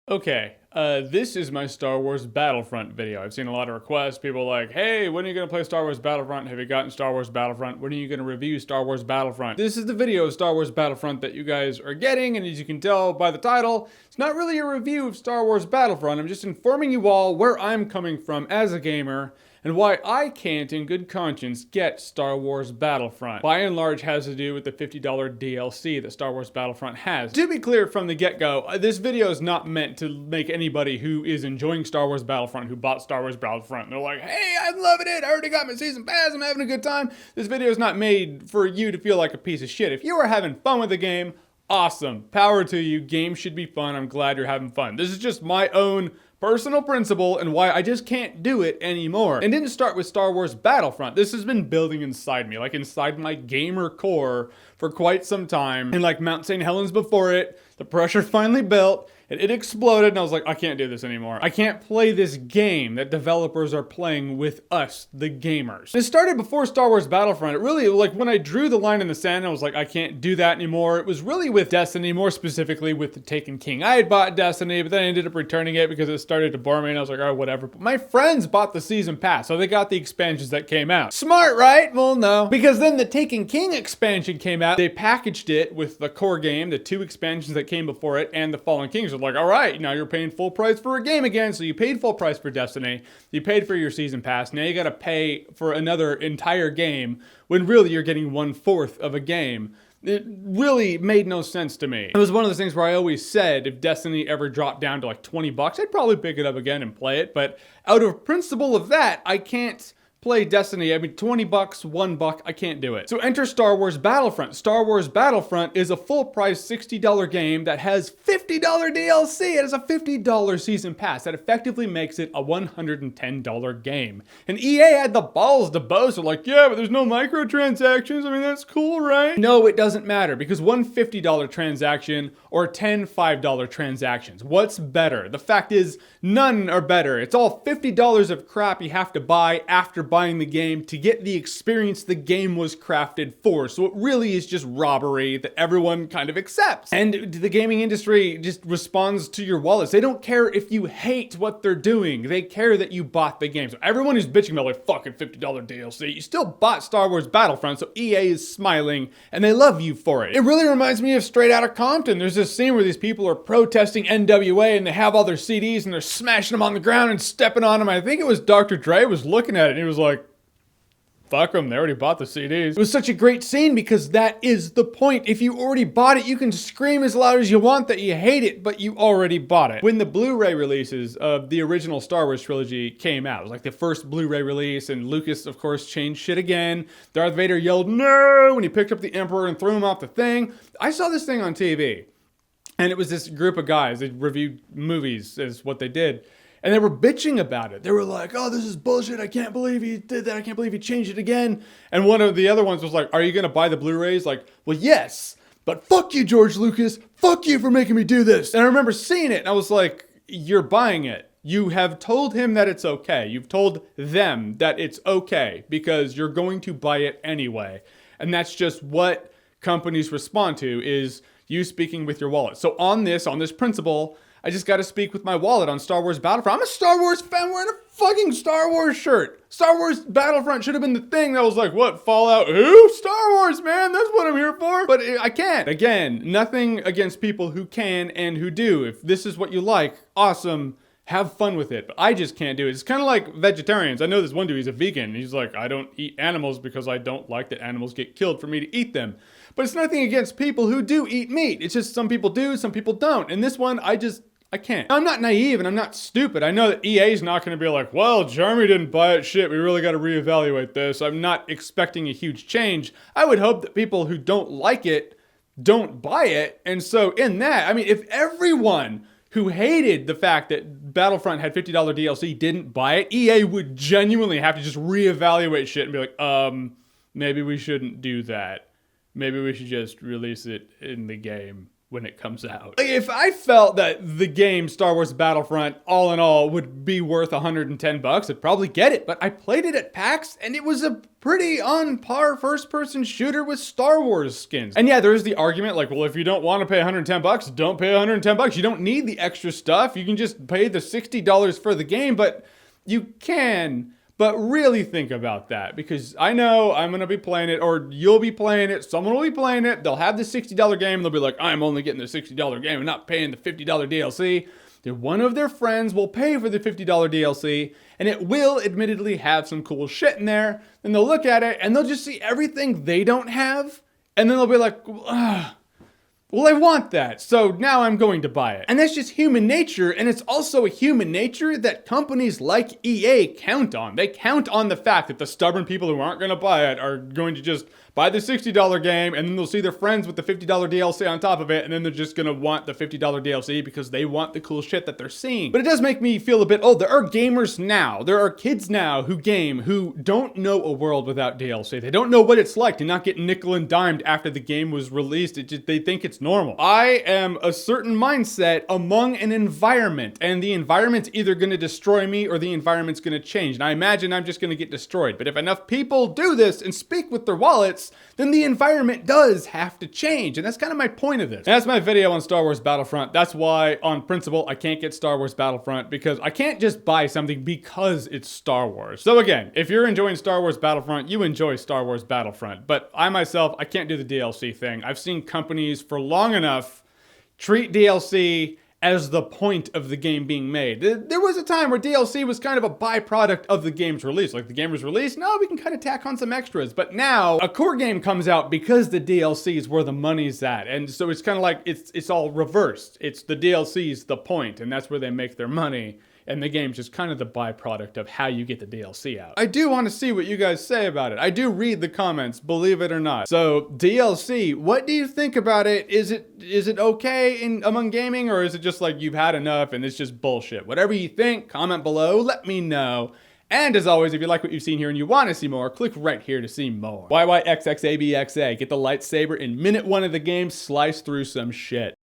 Okay, this is my Star Wars Battlefront video. I've seen a lot of requests. People are like, hey, when are you going to play Star Wars Battlefront? Have you gotten Star Wars Battlefront? When are you going to review Star Wars Battlefront? This is the video of Star Wars Battlefront that you guys are getting, and as you can tell by the title, it's not really a review of Star Wars Battlefront. I'm just informing you all where I'm coming from as a gamer, and why I can't, in good conscience, get Star Wars Battlefront. By and large, has to do with the $50 DLC that Star Wars Battlefront has. To be clear from the get-go, this video is not meant to make anybody who is enjoying Star Wars Battlefront, who bought Star Wars Battlefront, and they're like, hey, I'm loving it, I already got my season pass, I'm having a good time. This video is not made for you to feel like a piece of shit. If you are having fun with the game, awesome. Power to you. Games should be fun. I'm glad you're having fun. This is just my own personal principle and why I just can't do it anymore. And didn't start with Star Wars Battlefront. This has been building inside me, like inside my gamer core for quite some time. And like Mount St. Helens before it, the pressure finally built. It exploded and I was like, I can't do this anymore. I can't play this game that developers are playing with us, the gamers. It started before Star Wars Battlefront. It really, like when I drew the line in the sand, I was like, I can't do that anymore. It was really with Destiny, more specifically with the Taken King. I had bought Destiny, but then I ended up returning it because it started to bore me and I was like, oh, whatever. But my friends bought the season pass, so they got the expansions that came out. Smart, right? Well, no. Because then the Taken King expansion came out. They packaged it with the core game, the 2 expansions that came before it, and the Fallen Kings. Like, all right, now you're paying full price for a game again. So you paid full price for Destiny, you paid for your season pass, now you gotta pay for another entire game when really you're getting 1/4 of a game. It really made no sense to me. It was one of those things where I always said if Destiny ever dropped down to like 20 bucks, I'd probably pick it up again and play it. But out of principle of that, I can't play Destiny. I mean, 20 bucks, $1, I can't do it. So enter Star Wars Battlefront. Star Wars Battlefront is a full price $60 game that has $50 DLC. It has a $50 season pass that effectively makes it a $110 game. And EA had the balls to boast. They're like, yeah, but there's no microtransactions. I mean, that's cool, right? No, it doesn't matter because one $50 transaction or 10 $5 transactions. What's better? The fact is, none are better. It's all $50 of crap you have to buy after buying the game to get the experience the game was crafted for. So it really is just robbery that everyone kind of accepts. And the gaming industry just responds to your wallets. They don't care if you hate what they're doing. They care that you bought the game. So everyone who's bitching about like fucking $50 DLC, you still bought Star Wars Battlefront, so EA is smiling and they love you for it. It really reminds me of Straight Outta Compton. There's this scene where these people are protesting NWA and they have all their CDs and they're smashing them on the ground and stepping on them. I think it was Dr. Dre was looking at it and he was like, fuck them, they already bought the CDs. It was such a great scene because that is the point. If you already bought it, you can scream as loud as you want that you hate it, but you already bought it. When the Blu-ray releases of the original Star Wars trilogy came out, it was like the first Blu-ray release, and Lucas, of course, changed shit again. Darth Vader yelled, no, when he picked up the Emperor and threw him off the thing. I saw this thing on TV, and it was this group of guys. They reviewed movies is what they did. And they were bitching about it. They were like, oh, this is bullshit. I can't believe he did that. I can't believe he changed it again. And one of the other ones was like, are you going to buy the Blu-rays? Like, well, yes, but fuck you, George Lucas. Fuck you for making me do this. And I remember seeing it and I was like, you're buying it. You have told him that it's okay. You've told them that it's okay because you're going to buy it anyway. And that's just what companies respond to, is you speaking with your wallet. So on this principle, I just got to speak with my wallet on Star Wars Battlefront. I'm a Star Wars fan wearing a fucking Star Wars shirt. Star Wars Battlefront should have been the thing that was like, what, Fallout? Who? Star Wars, man. That's what I'm here for. But I can't. Again, nothing against people who can and who do. If this is what you like, awesome. Have fun with it. But I just can't do it. It's kind of like vegetarians. I know this one dude, he's a vegan. And he's like, I don't eat animals because I don't like that animals get killed for me to eat them. But it's nothing against people who do eat meat. It's just some people do, some people don't. And this one, I can't. I'm not naive and I'm not stupid. I know that EA's not going to be like, well, Jeremy didn't buy it. Shit, we really got to reevaluate this. I'm not expecting a huge change. I would hope that people who don't like it don't buy it. And so in that, I mean, if everyone who hated the fact that Battlefront had $50 DLC didn't buy it, EA would genuinely have to just reevaluate shit and be like, maybe we shouldn't do that. Maybe we should just release it in the game. when it comes out. If I felt that the game Star Wars Battlefront, all in all, would be worth $110, I'd probably get it. But I played it at PAX, and it was a pretty on par first-person shooter with Star Wars skins. And yeah, there's the argument like, well, if you don't want to pay $110, don't pay $110. You don't need the extra stuff. You can just pay the $60 for the game, but you can. But really think about that, because I know I'm going to be playing it, or you'll be playing it, someone will be playing it, they'll have the $60 game, and they'll be like, I'm only getting the $60 game and not paying the $50 DLC. Then one of their friends will pay for the $50 DLC, and it will admittedly have some cool shit in there. Then they'll look at it, and they'll just see everything they don't have, and then they'll be like, well, I want that, so now I'm going to buy it. And that's just human nature, and it's also a human nature that companies like EA count on. They count on the fact that the stubborn people who aren't going to buy it are going to just buy the $60 game, and then they'll see their friends with the $50 DLC on top of it, and then they're just going to want the $50 DLC because they want the cool shit that they're seeing. But it does make me feel a bit old. There are gamers now, there are kids now who game who don't know a world without DLC. They don't know what it's like to not get nickel and dimed after the game was released. They think it's normal. I am a certain mindset among an environment, and the environment's either going to destroy me or the environment's going to change. And I imagine I'm just going to get destroyed. But if enough people do this and speak with their wallets, then the environment does have to change. And that's kind of my point of this. And that's my video on Star Wars Battlefront. That's why, on principle, I can't get Star Wars Battlefront, because I can't just buy something because it's Star Wars. So again, if you're enjoying Star Wars Battlefront, you enjoy Star Wars Battlefront. But I myself, I can't do the DLC thing. I've seen companies for long enough treat DLC as the point of the game being made. There was a time where DLC was kind of a byproduct of the game's release. Like, the game was released, no, we can kind of tack on some extras. But now, a core game comes out because the DLC is where the money's at. And so it's kind of like, it's all reversed. It's the DLC's the point, and that's where they make their money. And the game's just kind of the byproduct of how you get the DLC out. I do want to see what you guys say about it. I do read the comments, believe it or not. So, DLC, what do you think about it? Is it okay among gaming, or is it just like you've had enough and it's just bullshit? Whatever you think, comment below, let me know. And as always, if you like what you've seen here and you want to see more, click right here to see more. YYXXABXA, get the lightsaber in minute 1 of the game, slice through some shit.